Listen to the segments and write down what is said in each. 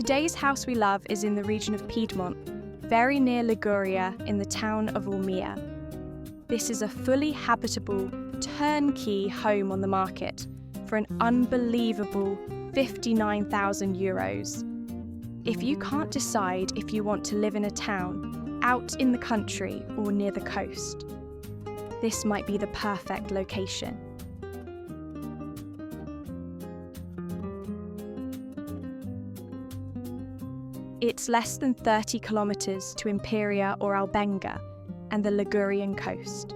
Today's house we love is in the region of Piedmont, very near Liguria in the town of Ormea. This is a fully habitable, turnkey home on the market for an unbelievable €59,000. If you can't decide if you want to live in a town, out in the country or near the coast, this might be the perfect location. It's less than 30 kilometers to Imperia or Albenga and the Ligurian coast.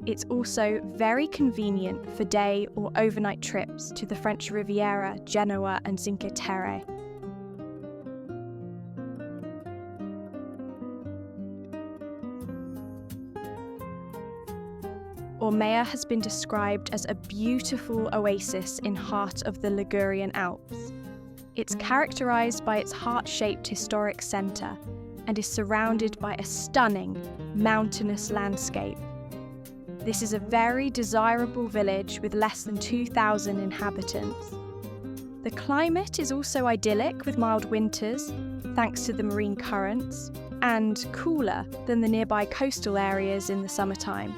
It's also very convenient for day or overnight trips to the French Riviera, Genoa and Cinque Terre. Ormea has been described as a beautiful oasis in heart of the Ligurian Alps. It's characterized by its heart-shaped historic centre and is surrounded by a stunning, mountainous landscape. This is a very desirable village with less than 2,000 inhabitants. The climate is also idyllic with mild winters, thanks to the marine currents, and cooler than the nearby coastal areas in the summertime.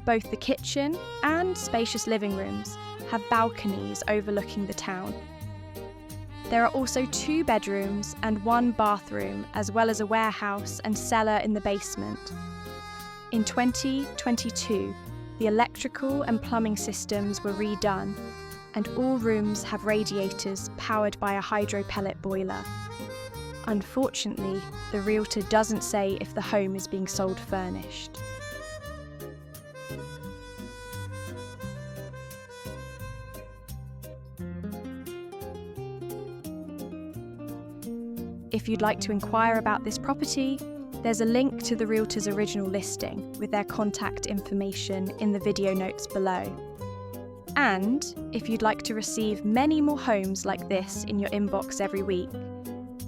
Both the kitchen and spacious living rooms have balconies overlooking the town. There are also 2 bedrooms and 1 bathroom, as well as a warehouse and cellar in the basement. In 2022, the electrical and plumbing systems were redone, and all rooms have radiators powered by a hydro pellet boiler. Unfortunately, the realtor doesn't say if the home is being sold furnished. If you'd like to inquire about this property, there's a link to the realtor's original listing with their contact information in the video notes below. And if you'd like to receive many more homes like this in your inbox every week,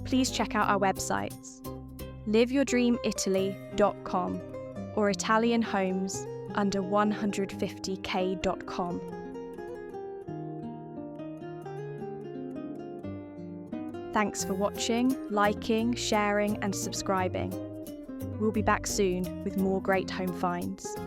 please check out our websites, liveyourdreamitaly.com or Italian homes under 150k.com. Thanks for watching, liking, sharing and subscribing. We'll be back soon with more great home finds.